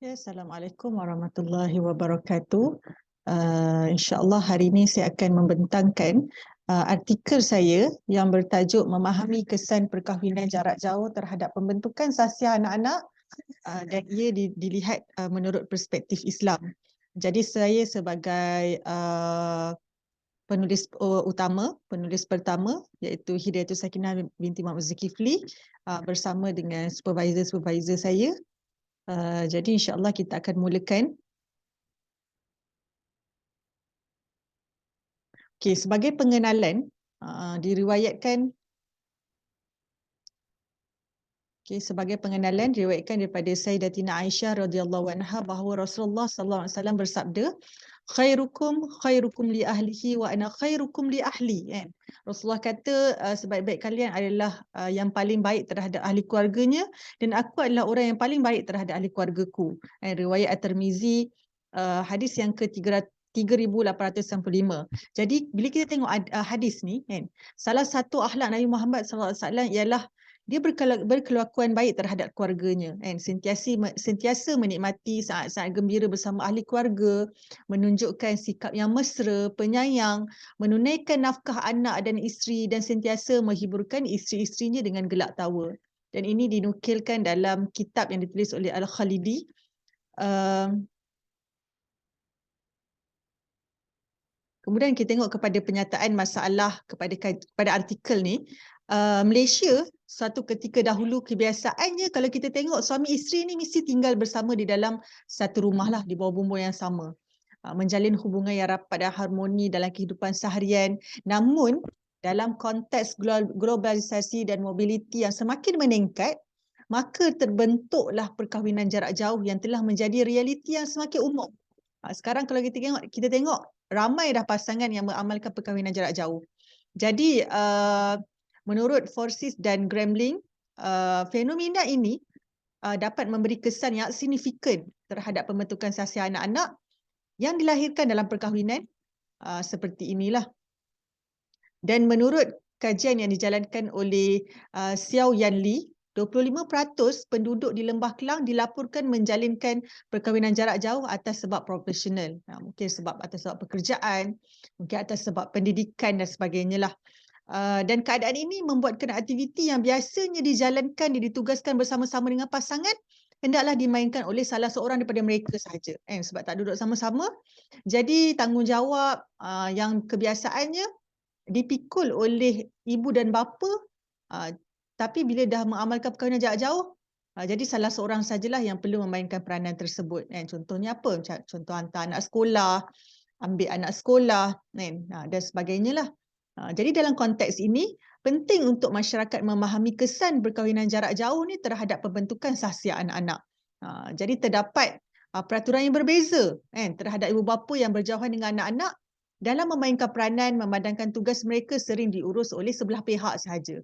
Ya, Assalamualaikum warahmatullahi wabarakatuh. InsyaAllah hari ini saya akan membentangkan artikel saya yang bertajuk Memahami Kesan Perkahwinan Jarak Jauh terhadap Pembentukan Sasiah Anak-anak, dan ia dilihat menurut perspektif Islam. Jadi saya sebagai penulis utama, penulis pertama iaitu Hidayatul Sakinah binti Muhammad Zulkifli bersama dengan supervisor saya. Jadi insyaAllah kita akan mulakan. Okey, sebagai pengenalan, diriwayatkan daripada Sayyidatina Aisyah radhiyallahu anha bahawa Rasulullah sallallahu alaihi wasallam bersabda, khairukum li ahlihi wa ana khairukum li ahli, kan. Rasulullah kata sebaik-baik kalian adalah yang paling baik terhadap ahli keluarganya dan aku adalah orang yang paling baik terhadap ahli keluargaku. Riwayat At-Tirmizi, hadis yang ke-3895. Jadi bila kita tengok hadis ni, kan, salah satu akhlak Nabi Muhammad sallallahu alaihi wasallam ialah dia berkelakuan baik terhadap keluarganya, kan. Sentiasa menikmati saat-saat gembira bersama ahli keluarga, menunjukkan sikap yang mesra, penyayang, menunaikan nafkah anak dan isteri dan sentiasa menghiburkan isteri-isterinya dengan gelak tawa. Dan ini dinukilkan dalam kitab yang ditulis oleh Al-Khalidi. Kemudian kita tengok kepada penyataan masalah kepada artikel ni. Malaysia suatu ketika dahulu kebiasaannya kalau kita tengok suami isteri ni mesti tinggal bersama di dalam satu rumah lah, di bawah bumbung yang sama. Menjalin hubungan yang rapat dan harmoni dalam kehidupan seharian. Namun dalam konteks globalisasi dan mobiliti yang semakin meningkat, maka terbentuklah perkahwinan jarak jauh yang telah menjadi realiti yang semakin umum. Sekarang kalau kita tengok ramai dah pasangan yang mengamalkan perkahwinan jarak jauh. Jadi menurut Forsyth dan Gremling, fenomena ini dapat memberi kesan yang signifikan terhadap pembentukan sasiah anak-anak yang dilahirkan dalam perkahwinan seperti inilah. Dan menurut kajian yang dijalankan oleh Xiao Yan Li, 25% penduduk di Lembah Kelang dilaporkan menjalinkan perkahwinan jarak jauh atas sebab profesional. Mungkin atas sebab pekerjaan, mungkin atas sebab pendidikan dan sebagainya lah. Dan keadaan ini membuatkan aktiviti yang biasanya dijalankan, ditugaskan bersama-sama dengan pasangan, hendaklah dimainkan oleh salah seorang daripada mereka sahaja. Sebab tak duduk sama-sama. Jadi tanggungjawab yang kebiasaannya dipikul oleh ibu dan bapa, tapi bila dah mengamalkan perkahwinan jarak jauh, jadi salah seorang sajalah yang perlu memainkan peranan tersebut. Contohnya apa? Contoh hantar anak sekolah, ambil anak sekolah, dan sebagainya lah. Jadi dalam konteks ini, penting untuk masyarakat memahami kesan perkahwinan jarak jauh ni terhadap pembentukan sasiah anak-anak. Jadi terdapat peraturan yang berbeza, terhadap ibu bapa yang berjauhan dengan anak-anak dalam memainkan peranan, memandangkan tugas mereka sering diurus oleh sebelah pihak sahaja.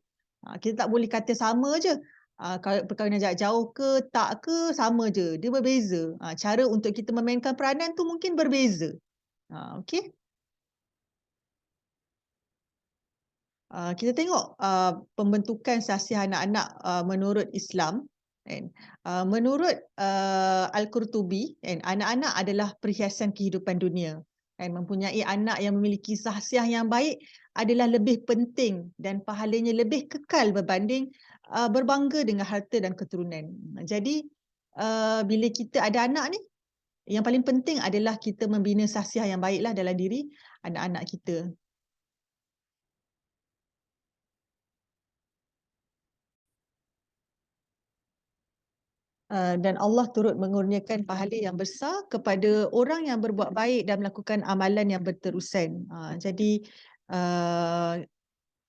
Kita tak boleh kata sama je. Kalau perkahwinan jarak jauh ke tak ke, sama je. Dia berbeza. Cara untuk kita memainkan peranan tu mungkin berbeza. Okey. Kita tengok pembentukan sasiah anak-anak menurut Islam. Menurut Al-Qurtubi, anak-anak adalah perhiasan kehidupan dunia. Mempunyai anak yang memiliki sasiah yang baik adalah lebih penting dan pahalanya lebih kekal berbanding berbangga dengan harta dan keturunan. Jadi bila kita ada anak ni, yang paling penting adalah kita membina sasiah yang baiklah dalam diri anak-anak kita. Dan Allah turut mengurniakan pahala yang besar kepada orang yang berbuat baik dan melakukan amalan yang berterusan. Jadi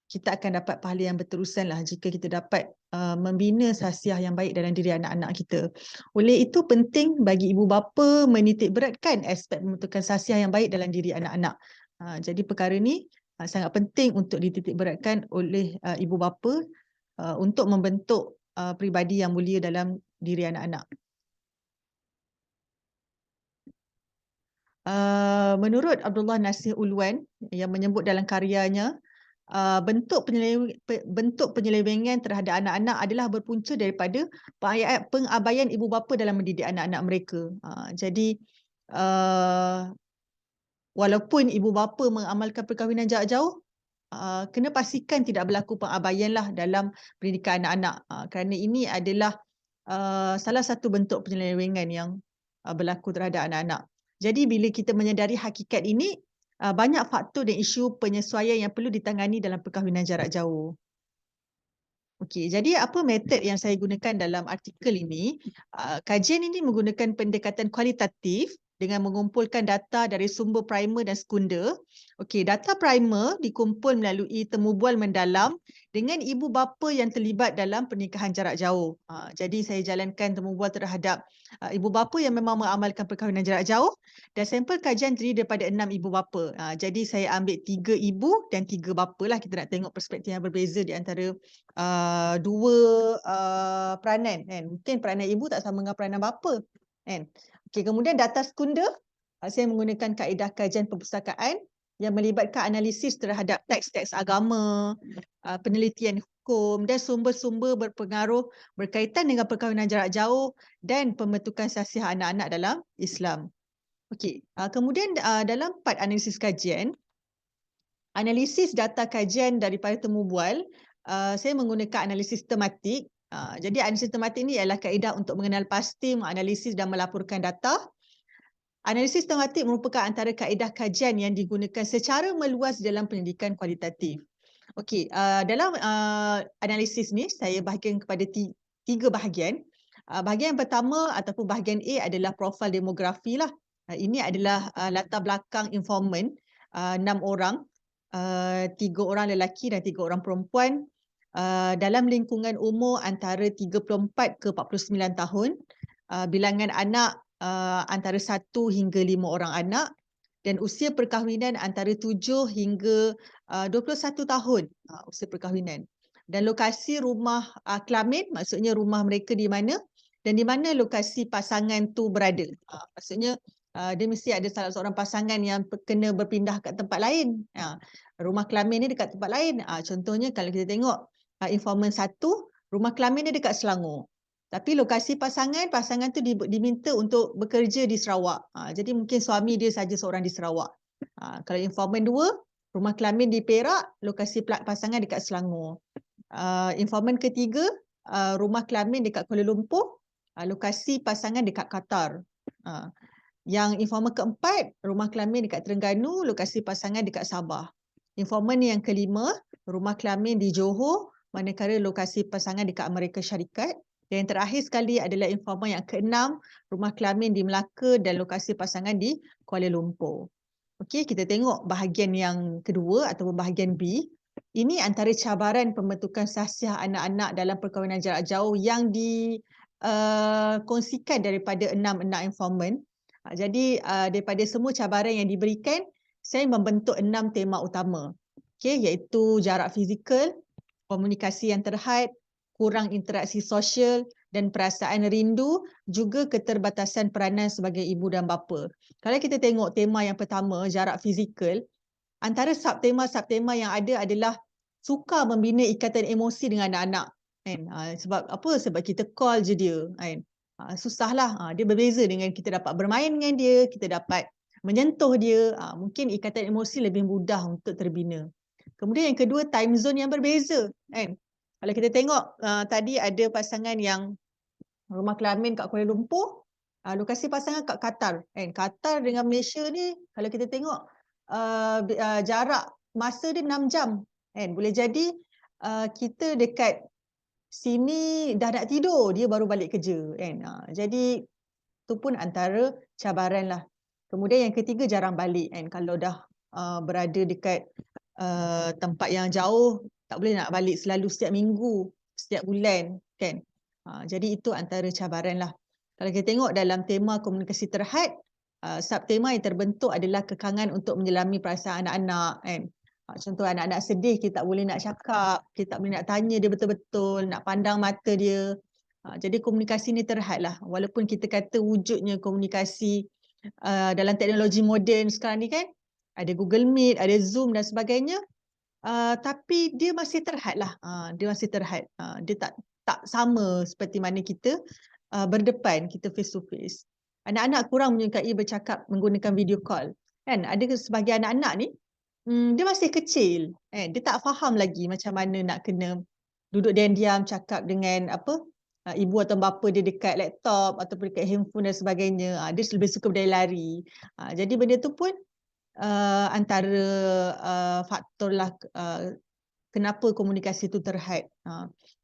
kita akan dapat pahala yang berterusan lah jika kita dapat membina sasiah yang baik dalam diri anak-anak kita. Oleh itu penting bagi ibu bapa menitik beratkan aspek pembentukan sasiah yang baik dalam diri anak-anak. Jadi perkara ni sangat penting untuk dititik beratkan oleh ibu bapa untuk membentuk peribadi yang mulia dalam diri anak-anak. Menurut Abdullah Nasir Ulwan yang menyebut dalam karyanya, bentuk penyelewengan terhadap anak-anak adalah berpunca daripada pengabaian ibu bapa dalam mendidik anak-anak mereka. Jadi walaupun ibu bapa mengamalkan perkahwinan jarak jauh, kena pastikan tidak berlaku pengabaian lah dalam pendidikan anak-anak, kerana ini adalah salah satu bentuk penyelewengan yang berlaku terhadap anak-anak. Jadi bila kita menyedari hakikat ini, banyak faktor dan isu penyesuaian yang perlu ditangani dalam perkahwinan jarak jauh. Okey, jadi apa metod yang saya gunakan dalam artikel ini? Kajian ini menggunakan pendekatan kualitatif dengan mengumpulkan data dari sumber primer dan sekunder. Okey, data primer dikumpul melalui temubual mendalam dengan ibu bapa yang terlibat dalam pernikahan jarak jauh. Jadi saya jalankan temubual terhadap ibu bapa yang memang mengamalkan perkahwinan jarak jauh, dan sampel kajian terdiri daripada 6 ibu bapa. Jadi saya ambil 3 ibu dan 3 bapa lah. Kita nak tengok perspektif yang berbeza di antara dua peranan kan. Mungkin peranan ibu tak sama dengan peranan bapa kan. Okey, kemudian data sekunder, saya menggunakan kaedah kajian perpustakaan yang melibatkan analisis terhadap teks-teks agama, penelitian hukum dan sumber-sumber berpengaruh berkaitan dengan perkahwinan jarak jauh dan pembentukan sasiah anak-anak dalam Islam. Okey, kemudian dalam part analisis kajian, analisis data kajian daripada temubual, saya menggunakan analisis tematik. Jadi analisis tematik ini ialah kaedah untuk mengenal pasti, menganalisis dan melaporkan data. Analisis tematik merupakan antara kaedah kajian yang digunakan secara meluas dalam pendidikan kualitatif. Okey, dalam analisis ni saya bahagikan kepada 3 bahagian. Bahagian yang pertama ataupun bahagian A adalah profil demografi lah. Ini adalah latar belakang informan, 6 orang, 3 orang lelaki dan 3 orang perempuan, dalam lingkungan umur antara 34 ke 49 tahun, bilangan anak antara 1 hingga 5 orang anak, dan usia perkahwinan antara 7 hingga 21 tahun usia perkahwinan. Dan lokasi rumah kelamin, maksudnya rumah mereka di mana dan di mana lokasi pasangan tu berada. Maksudnya dia mesti ada salah seorang pasangan yang kena berpindah kat tempat lain. Rumah kelamin ni dekat tempat lain. Contohnya kalau kita tengok informan 1, rumah kelamin dia dekat Selangor. Tapi lokasi pasangan tu diminta untuk bekerja di Sarawak. Jadi mungkin suami dia saja seorang di Sarawak. Kalau informan 2, rumah kelamin di Perak, lokasi pasangan dekat Selangor. Informan ketiga, rumah kelamin dekat Kuala Lumpur, lokasi pasangan dekat Qatar. Yang informan keempat, rumah kelamin dekat Terengganu, lokasi pasangan dekat Sabah. Informan yang kelima, rumah kelamin di Johor, manakala lokasi pasangan dekat Amerika Syarikat. Dan yang terakhir sekali adalah informan yang keenam, rumah kelamin di Melaka dan lokasi pasangan di Kuala Lumpur. Okey, kita tengok bahagian yang kedua ataupun bahagian B. Ini antara cabaran pembentukan sasiah anak-anak dalam perkahwinan jarak jauh yang dikongsikan daripada 6 informan. Jadi daripada semua cabaran yang diberikan, saya membentuk 6 tema utama. Okey, iaitu jarak fizikal, komunikasi yang terhad, kurang interaksi sosial dan perasaan rindu, juga keterbatasan peranan sebagai ibu dan bapa. Kalau kita tengok tema yang pertama, jarak fizikal, antara subtema yang ada adalah suka membina ikatan emosi dengan anak-anak. Kan? Sebab apa? Sebab kita call je dia. Kan? Susahlah. Dia berbeza dengan kita dapat bermain dengan dia, kita dapat menyentuh dia. Mungkin ikatan emosi lebih mudah untuk terbina. Kemudian yang kedua, time zone yang berbeza. Kan? Kalau kita tengok tadi ada pasangan yang rumah kelamin kat Kuala Lumpur, lokasi pasangan kat Qatar. Kan? Qatar dengan Malaysia ni kalau kita tengok jarak masa dia 6 jam. Kan? Boleh jadi kita dekat sini dah nak tidur, dia baru balik kerja. Kan? Jadi itu pun antara cabaran lah. Kemudian yang ketiga, jarang balik. Kan? Kalau dah berada dekat tempat yang jauh, tak boleh nak balik selalu setiap minggu, setiap bulan. Kan? Jadi itu antara cabaran lah. Kalau kita tengok dalam tema komunikasi terhad, subtema yang terbentuk adalah kekangan untuk menyelami perasaan anak-anak. Kan? Contoh anak-anak sedih, kita tak boleh nak cakap, kita tak boleh nak tanya dia betul-betul, nak pandang mata dia. Jadi komunikasi ni terhad lah. Walaupun kita kata wujudnya komunikasi dalam teknologi moden sekarang ni kan, ada Google Meet, ada Zoom dan sebagainya, Tapi dia masih terhad lah. Dia masih terhad. Dia tak sama seperti mana kita berdepan, kita face to face. Anak-anak kurang menyukai bercakap menggunakan video call. Kan? Ada sebahagian anak-anak ni, dia masih kecil. Dia tak faham lagi macam mana nak kena duduk diam-diam cakap dengan ibu atau bapa dia dekat laptop ataupun dekat handphone dan sebagainya. Dia lebih suka berlari. Jadi benda tu pun antara faktor lah kenapa komunikasi itu terhad.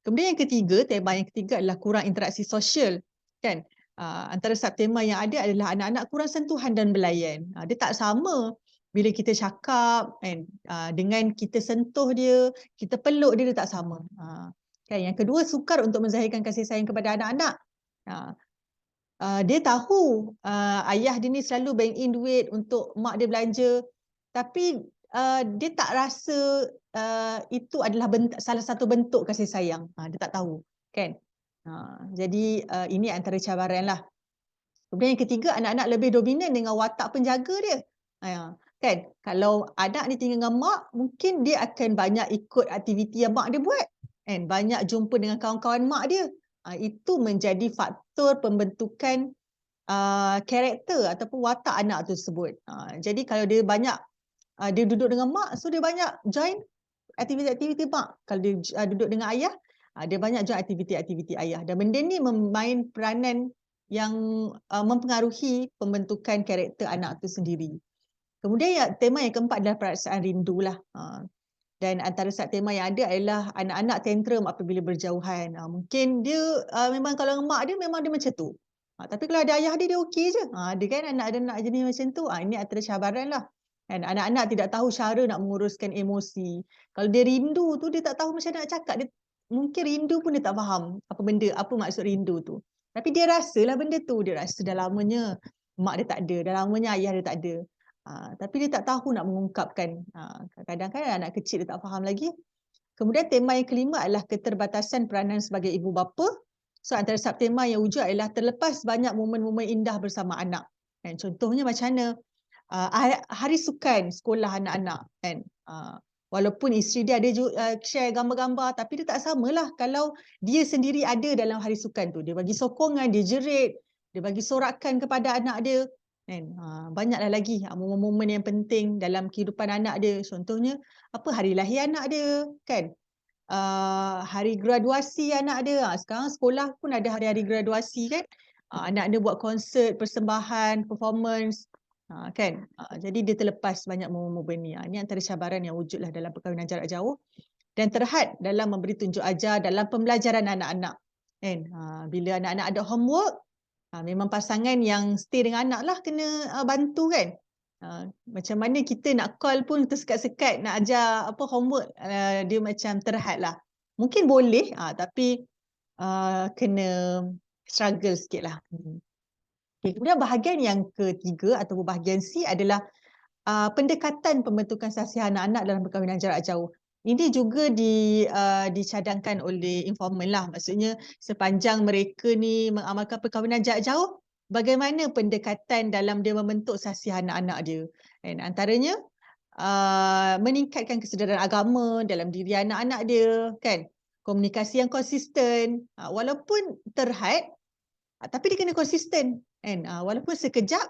Kemudian tema yang ketiga adalah kurang interaksi sosial, kan? Antara subtema yang ada adalah anak-anak kurang sentuhan dan belayan. Dia tak sama bila kita cakap kan, dengan kita sentuh dia, kita peluk dia tak sama. Kan? Yang kedua, sukar untuk menzahirkan kasih sayang kepada anak-anak. Dia tahu ayah dia ni selalu bank in duit untuk mak dia belanja, tapi dia tak rasa itu adalah salah satu bentuk kasih sayang. Dia tak tahu, kan? Jadi ini antara cabaran lah. Kemudian yang ketiga, anak-anak lebih dominan dengan watak penjaga dia. Kan? Kalau anak ni tinggal dengan mak, mungkin dia akan banyak ikut aktiviti yang mak dia buat. Kan? Banyak jumpa dengan kawan-kawan mak dia. Itu menjadi faktor pembentukan karakter ataupun watak anak tersebut. Jadi kalau dia banyak dia duduk dengan mak, so dia banyak join aktiviti-aktiviti mak. Kalau dia duduk dengan ayah, dia banyak join aktiviti-aktiviti ayah. Dan benda ni memain peranan yang mempengaruhi pembentukan karakter anak itu sendiri. Kemudian tema yang keempat adalah perasaan rindu lah. Dan antara subtema yang ada adalah anak-anak tantrum apabila berjauhan. Mungkin dia memang kalau dengan mak dia memang dia macam tu. Tapi kalau ada ayah dia okey je. Dia kan anak-anak jenis macam tu. Ini antara cabaran lah. Dan anak-anak tidak tahu cara nak menguruskan emosi. Kalau dia rindu tu dia tak tahu macam nak cakap. Dia, mungkin rindu pun dia tak faham apa maksud rindu tu. Tapi dia rasalah benda tu. Dia rasa dah lamanya mak dia tak ada. Dah lamanya ayah dia tak ada. Tapi dia tak tahu nak mengungkapkan. Kadang-kadang anak kecil dia tak faham lagi. Kemudian tema yang kelima adalah keterbatasan peranan sebagai ibu bapa. So antara subtema yang wujud adalah terlepas banyak momen-momen indah bersama anak. Kan? Contohnya macam mana? Hari sukan sekolah anak-anak. Kan? Walaupun isteri dia ada share gambar-gambar, tapi dia tak samalah kalau dia sendiri ada dalam hari sukan tu. Dia bagi sokongan, dia jerit, dia bagi sorakan kepada anak dia. Kan? Banyaklah lagi momen-momen yang penting dalam kehidupan anak dia. Contohnya hari lahir anak dia, kan? Hari graduasi anak dia. Sekarang sekolah pun ada hari-hari graduasi, kan? Anak dia buat konsert, persembahan, performance, kan? Jadi dia terlepas banyak momen-momen ni. Ini antara cabaran yang wujudlah dalam perkahwinan jarak jauh dan terhad dalam memberi tunjuk ajar dalam pembelajaran anak-anak. Kan? Bila anak-anak ada homework, memang pasangan yang stay dengan anak lah kena bantu, kan. Macam mana kita nak call pun tersekat-sekat nak ajar homework, dia macam terhad lah. Mungkin boleh tapi kena struggle sikit lah. Okay, kemudian bahagian yang ketiga atau bahagian C adalah pendekatan pembentukan sasiah anak-anak dalam perkahwinan jarak jauh. Ini juga dicadangkan oleh informan lah. Maksudnya sepanjang mereka ni mengamalkan perkahwinan jarak jauh, bagaimana pendekatan dalam dia membentuk sasiah anak-anak dia. Dan antaranya meningkatkan kesedaran agama dalam diri anak-anak dia, kan? Komunikasi yang konsisten, walaupun terhad, tapi dia kena konsisten, kan? Walaupun sekejap,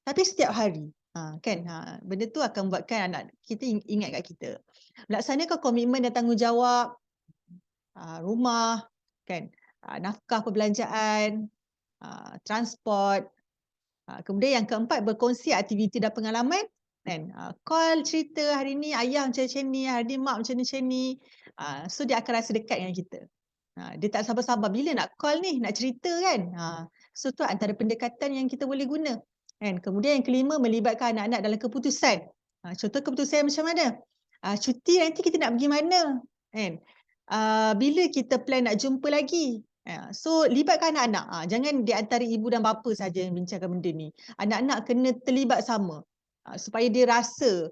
tapi setiap hari. Kan? Benda tu akan buatkan anak kita ingat kat kita. Melaksanakan komitmen dan tanggungjawab rumah, kan? Nafkah perbelanjaan, transport. Kemudian yang keempat, berkongsi aktiviti dan pengalaman. Kan? Call cerita hari ni ayah macam ni, hari ni mak macam ni. So dia akan rasa dekat dengan kita. Dia tak sabar-sabar bila nak call ni, nak cerita, kan. So tu antara pendekatan yang kita boleh guna. Kan? Kemudian yang kelima, melibatkan anak-anak dalam keputusan. Contoh keputusan macam mana? Cuti nanti kita nak pergi mana? Kan? Bila kita plan nak jumpa lagi? So libatkan anak-anak. Jangan di antara ibu dan bapa saja yang bincangkan benda ni. Anak-anak kena terlibat sama. Supaya dia rasa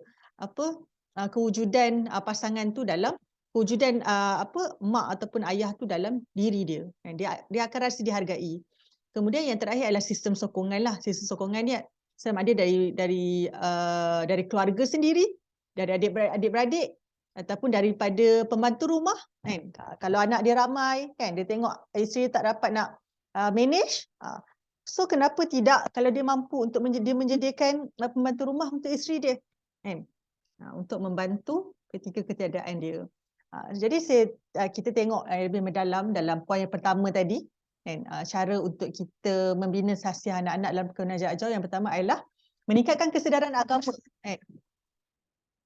kewujudan pasangan tu dalam kewujudan mak ataupun ayah tu dalam diri dia. Dia akan rasa dihargai. Kemudian yang terakhir adalah sistem sokongan lah. Sistem sokongan ni sama ada dari keluarga sendiri, dari adik-beradik, ataupun daripada pembantu rumah kan. Kalau anak dia ramai kan, dia tengok isteri tak dapat nak manage, so kenapa tidak kalau dia mampu untuk dia menjadikan pembantu rumah untuk isteri dia kan, untuk membantu ketika ketiadaan dia. Jadi kita tengok lebih mendalam dalam poin yang pertama tadi kan, cara untuk kita membina sasiah anak-anak dalam perkahwinan jarak jauh. Yang pertama adalah meningkatkan kesedaran agama kan.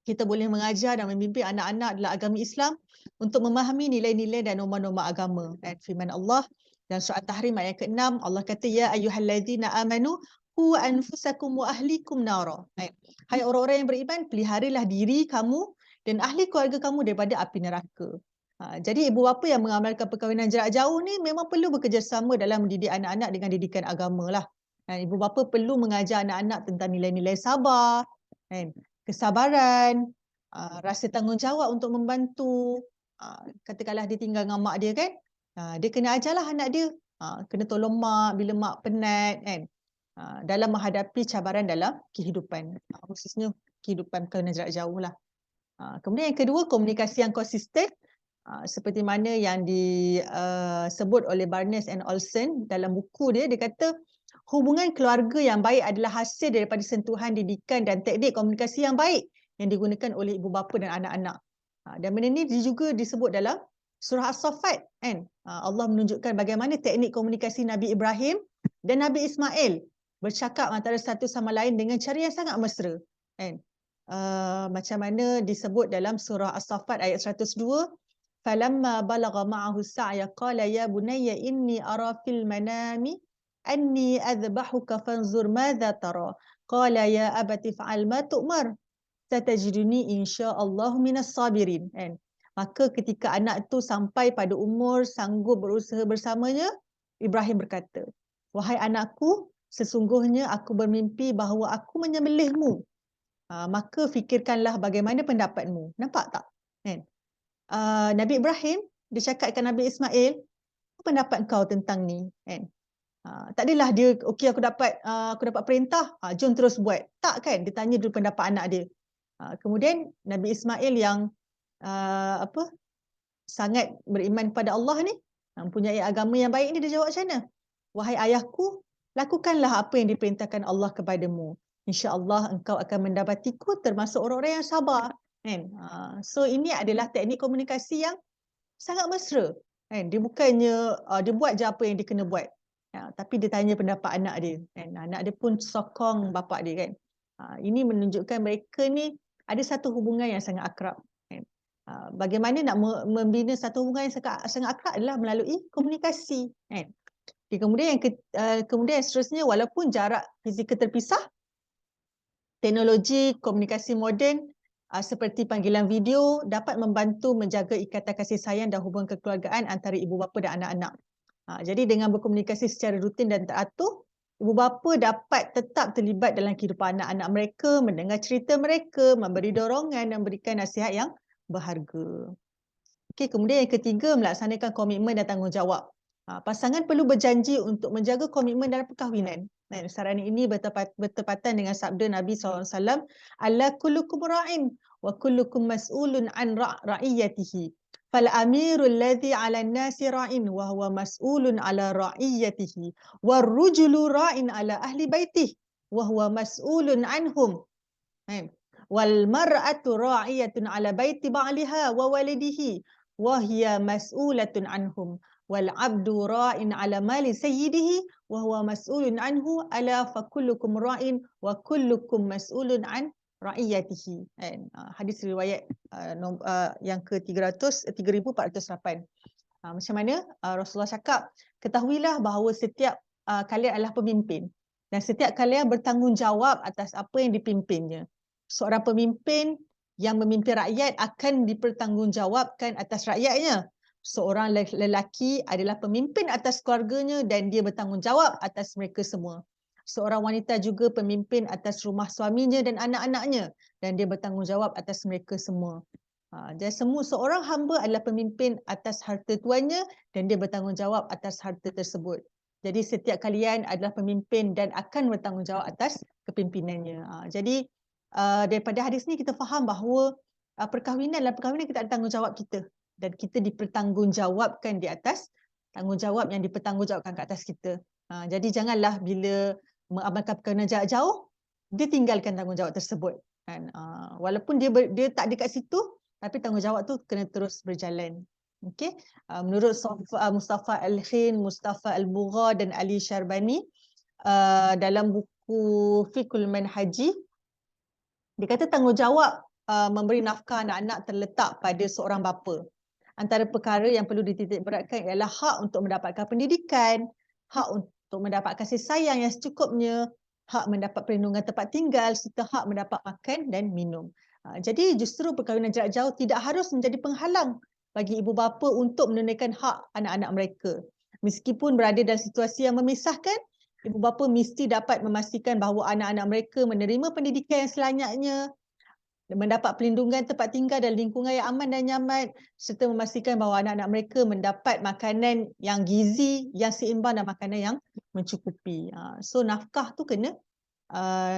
Kita boleh mengajar dan membimbing anak-anak dalam agama Islam untuk memahami nilai-nilai dan norma-norma agama. Dan firman Allah dalam surah At-Tahrim ayat ke-6, Allah kata, ya ayyuhallazina amanu qu anfusakum wa ahlikum nara. Hai orang-orang yang beriman, peliharalah diri kamu dan ahli keluarga kamu daripada api neraka. Jadi ibu bapa yang mengamalkan perkahwinan jarak jauh ni memang perlu bekerjasama dalam mendidik anak-anak dengan didikan agama lah. Ibu bapa perlu mengajar anak-anak tentang nilai-nilai sabar, kesabaran, rasa tanggungjawab untuk membantu. Katakanlah dia tinggal dengan mak dia kan, dia kena ajarlah anak dia, kena tolong mak bila mak penat kan, dalam menghadapi cabaran dalam kehidupan, khususnya kehidupan perkahwinan jarak jauh lah. Kemudian yang kedua, komunikasi yang konsisten, seperti mana yang disebut oleh Barnes and Olson dalam buku dia, dia kata hubungan keluarga yang baik adalah hasil daripada sentuhan didikan dan teknik komunikasi yang baik yang digunakan oleh ibu bapa dan anak-anak. Dan benda ni juga disebut dalam surah As-Saffat kan. Allah menunjukkan bagaimana teknik komunikasi Nabi Ibrahim dan Nabi Ismail bercakap antara satu sama lain dengan cara yang sangat mesra kan. Macam mana disebut dalam surah As-Saffat ayat 102, falamma balagha ma'ahu as-sa'ya qala ya bunayya inni ara fil manami anni adhbahuka fanzur madza tara qala ya abati fa'al ma tu'mar satajiduni insyaallah minas sabirin kan. Maka ketika anak itu sampai pada umur sanggup berusaha bersamanya, Ibrahim berkata, wahai anakku, sesungguhnya aku bermimpi bahawa aku menyembelihmu, maka fikirkanlah bagaimana pendapatmu. Nampak tak kan? Nabi Ibrahim dia cakap dengan Nabi Ismail, apa pendapat kau tentang ni kan? Tak adalah dia okey aku dapat perintah, jom terus buat. Tak kan, dia tanya dulu pendapat anak dia. Kemudian Nabi Ismail yang sangat beriman kepada Allah ni, mempunyai agama yang baik ni, dia jawab macam mana? Wahai ayahku, lakukanlah apa yang diperintahkan Allah kepadamu. InsyaAllah engkau akan mendapatiku termasuk orang-orang yang sabar kan. So ini adalah teknik komunikasi yang sangat mesra kan. Dia bukannya dia buat je apa yang dia kena buat, tapi dia tanya pendapat anak dia kan. Anak dia pun sokong bapa dia kan. Ini menunjukkan mereka ni ada satu hubungan yang sangat akrab kan. Bagaimana nak membina satu hubungan yang sangat akrab adalah melalui komunikasi kan. Kemudian kemudian seterusnya, walaupun jarak fizikal terpisah, teknologi komunikasi moden seperti panggilan video dapat membantu menjaga ikatan kasih sayang dan hubungan kekeluargaan antara ibu bapa dan anak-anak. Jadi dengan berkomunikasi secara rutin dan teratur, ibu bapa dapat tetap terlibat dalam kehidupan anak-anak mereka, mendengar cerita mereka, memberi dorongan dan memberikan nasihat yang berharga. Okey, kemudian yang ketiga, melaksanakan komitmen dan tanggungjawab. Pasangan perlu berjanji untuk menjaga komitmen dalam perkahwinan. Saranan ini bertepatan dengan sabda Nabi SAW, "Alla kullukum ra'in wa kullukum mas'ulun an ra'iyatihi. Fal amirul ladzi 'alan nasi ra'in wa huwa mas'ulun 'ala ra'iyatihi. War rujulu ra'in 'ala ahli baitihi wa huwa mas'ulun 'anhum. Wal mar'atu ra'iyatun 'ala baiti ba'liha wa walidihi wa hiya mas'ulatun 'anhum. Wal 'abdu ra'in 'ala mali sayyidihi wa huwa mas'ulun 'anhu ala fa kullukum ra'in wa kullukum mas'ulun 'an ra'iyatihi." Hadis riwayat yang ke-3408. Macam mana Rasulullah cakap, ketahuilah bahawa setiap kalian adalah pemimpin dan setiap kalian bertanggungjawab atas apa yang dipimpinnya. Seorang pemimpin yang memimpin rakyat akan dipertanggungjawabkan atas rakyatnya. Seorang lelaki adalah pemimpin atas keluarganya dan dia bertanggungjawab atas mereka semua. Seorang wanita juga pemimpin atas rumah suaminya dan anak-anaknya dan dia bertanggungjawab atas mereka semua. Jadi seorang hamba adalah pemimpin atas harta tuannya dan dia bertanggungjawab atas harta tersebut. Jadi setiap kalian adalah pemimpin dan akan bertanggungjawab atas kepimpinannya. Jadi daripada hadis ni kita faham bahawa perkahwinan kita ada tanggungjawab kita, dan kita dipertanggungjawabkan di atas tanggungjawab yang dipertanggungjawabkan ke atas kita. Jadi janganlah bila mengamalkan perkahwinan jarak jauh dia tinggalkan tanggungjawab tersebut kan. Walaupun dia tak dekat situ, tapi tanggungjawab tu kena terus berjalan. Okey, menurut Mustafa Al-Khin, Mustafa Al-Bugha dan Ali Syarbani dalam buku Fiqhul Manhaji, dia kata tanggungjawab memberi nafkah anak-anak terletak pada seorang bapa. Antara perkara yang perlu dititikberatkan ialah hak untuk mendapatkan pendidikan, hak untuk mendapat kasih sayang yang secukupnya, hak mendapat perlindungan tempat tinggal serta hak mendapat makan dan minum. Jadi justru perkahwinan jarak jauh tidak harus menjadi penghalang bagi ibu bapa untuk menunaikan hak anak-anak mereka. Meskipun berada dalam situasi yang memisahkan, ibu bapa mesti dapat memastikan bahawa anak-anak mereka menerima pendidikan yang selayaknya, mendapat perlindungan tempat tinggal dan lingkungan yang aman dan nyaman, serta memastikan bahawa anak-anak mereka mendapat makanan yang gizi, yang seimbang dan makanan yang mencukupi. So nafkah tu kena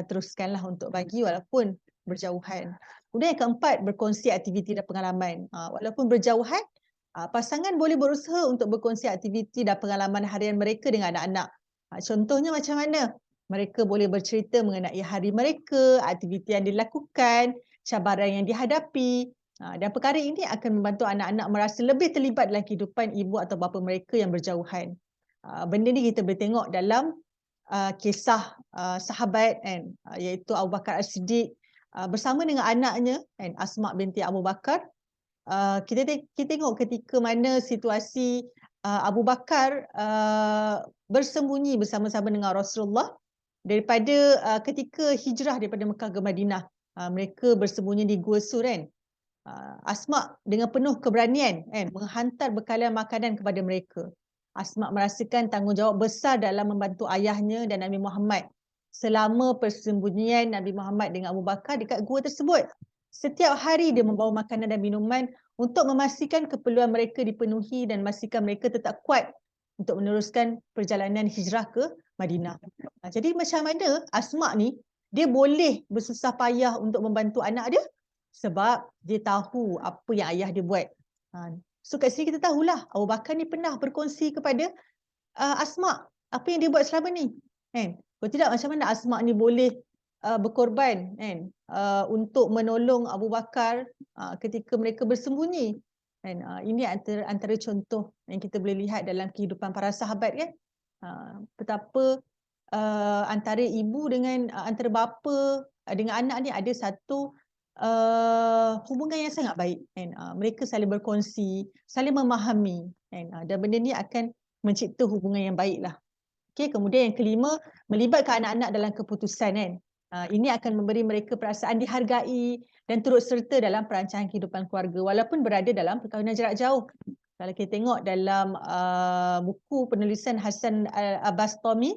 teruskanlah untuk bagi walaupun berjauhan. Kemudian yang keempat, berkongsi aktiviti dan pengalaman. Walaupun berjauhan, pasangan boleh berusaha untuk berkongsi aktiviti dan pengalaman harian mereka dengan anak-anak. Contohnya macam mana? Mereka boleh bercerita mengenai hari mereka, aktiviti yang dilakukan, cabaran yang dihadapi, dan perkara ini akan membantu anak-anak merasa lebih terlibat dalam kehidupan ibu atau bapa mereka yang berjauhan. Benda ni kita boleh tengok dalam kisah sahabat kan, iaitu Abu Bakar As-Siddiq bersama dengan anaknya kan, Asma binti Abu Bakar. Kita tengok ketika mana situasi Abu Bakar bersembunyi bersama-sama dengan Rasulullah daripada ketika hijrah daripada Mekah ke Madinah. Mereka bersembunyi di Gua Sur kan. Asma dengan penuh keberanian kan menghantar bekalan makanan kepada mereka. Asma merasakan tanggungjawab besar dalam membantu ayahnya dan Nabi Muhammad selama persembunyian Nabi Muhammad dengan Abu Bakar dekat gua tersebut. Setiap hari dia membawa makanan dan minuman untuk memastikan keperluan mereka dipenuhi dan memastikan mereka tetap kuat untuk meneruskan perjalanan hijrah ke Madinah. Jadi macam mana Asma ni dia boleh bersusah payah untuk membantu anak dia sebab dia tahu apa yang ayah dia buat. So kat sini kita tahulah Abu Bakar ni pernah berkongsi kepada Asma apa yang dia buat selama ni. Kan? Kalau tidak macam mana Asma ni boleh berkorban kan untuk menolong Abu Bakar ketika mereka bersembunyi. Kan? Ini antara contoh yang kita boleh lihat dalam kehidupan para sahabat kan. Betapa antara ibu dengan antara bapa dengan anak ni ada satu hubungan yang sangat baik kan. Mereka saling berkongsi, saling memahami kan. Dan benda ni akan mencipta hubungan yang baiklah. Okey, kemudian yang kelima, melibatkan anak-anak dalam keputusan kan. Ini akan memberi mereka perasaan dihargai dan turut serta dalam perancangan kehidupan keluarga walaupun berada dalam perkahwinan jarak jauh. Kalau kita tengok dalam buku penulisan Hasan Al-Bastami,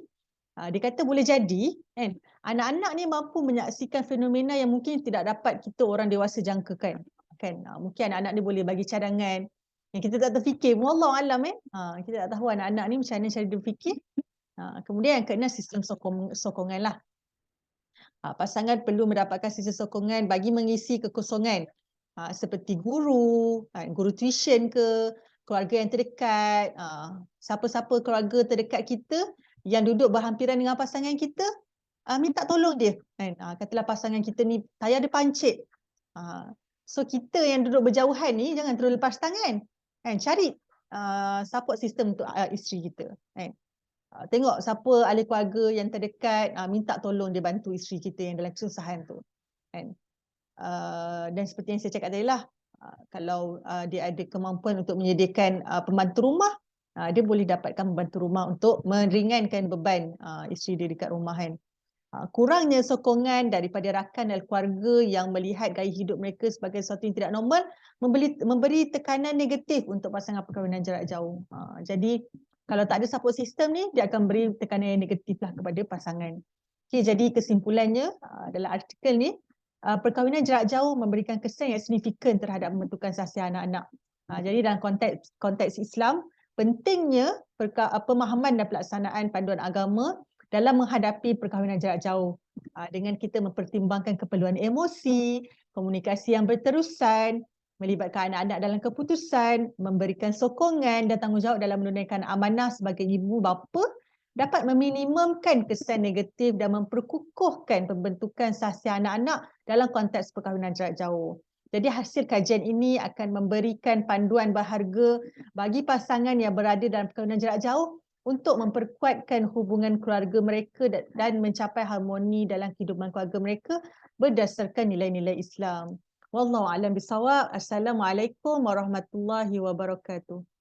dia kata boleh jadi kan anak-anak ni mampu menyaksikan fenomena yang mungkin tidak dapat kita orang dewasa jangkakan kan. Mungkin anak-anak ni boleh bagi cadangan yang kita tak terfikir. Wallahu alam kita tak tahu anak-anak ni macam mana cara dia fikir. Kemudian yang keenam, sistem sokongan lah. Pasangan perlu mendapatkan sistem sokongan bagi mengisi kekosongan seperti guru tuition ke, keluarga yang terdekat, siapa-siapa keluarga terdekat kita yang duduk berhampiran dengan pasangan kita, minta tolong dia kan. Katalah pasangan kita ni tayar dia pancit, so kita yang duduk berjauhan ni jangan terus lepas tangan kan, cari support system untuk isteri kita kan. Tengok siapa ahli keluarga yang terdekat, minta tolong dia bantu isteri kita yang dalam kesusahan tu kan. Dan seperti yang saya cakap tadi lah, kalau dia ada kemampuan untuk menyediakan pembantu rumah, dia boleh dapatkan pembantu rumah untuk meringankan beban isteri dia dekat rumah kan. Kurangnya sokongan daripada rakan dan keluarga yang melihat gaya hidup mereka sebagai sesuatu yang tidak normal memberi tekanan negatif untuk pasangan perkahwinan jarak jauh. Jadi kalau tak ada support system ni, dia akan beri tekanan yang negatif lah kepada pasangan. Okay, jadi kesimpulannya dalam artikel ni, perkahwinan jarak jauh memberikan kesan yang signifikan terhadap pembentukan sahsiah anak-anak. Jadi dalam konteks Islam, pentingnya pemahaman dan pelaksanaan panduan agama dalam menghadapi perkahwinan jarak jauh. Dengan kita mempertimbangkan keperluan emosi, komunikasi yang berterusan, melibatkan anak-anak dalam keputusan, memberikan sokongan dan tanggungjawab dalam menunaikan amanah sebagai ibu bapa, dapat meminimumkan kesan negatif dan memperkukuhkan pembentukan sahsiah anak-anak dalam konteks perkahwinan jarak jauh. Jadi hasil kajian ini akan memberikan panduan berharga bagi pasangan yang berada dalam perkahwinan jarak jauh untuk memperkuatkan hubungan keluarga mereka dan mencapai harmoni dalam kehidupan keluarga mereka berdasarkan nilai-nilai Islam. Wallahu a'lam bisawab. Assalamualaikum warahmatullahi wabarakatuh.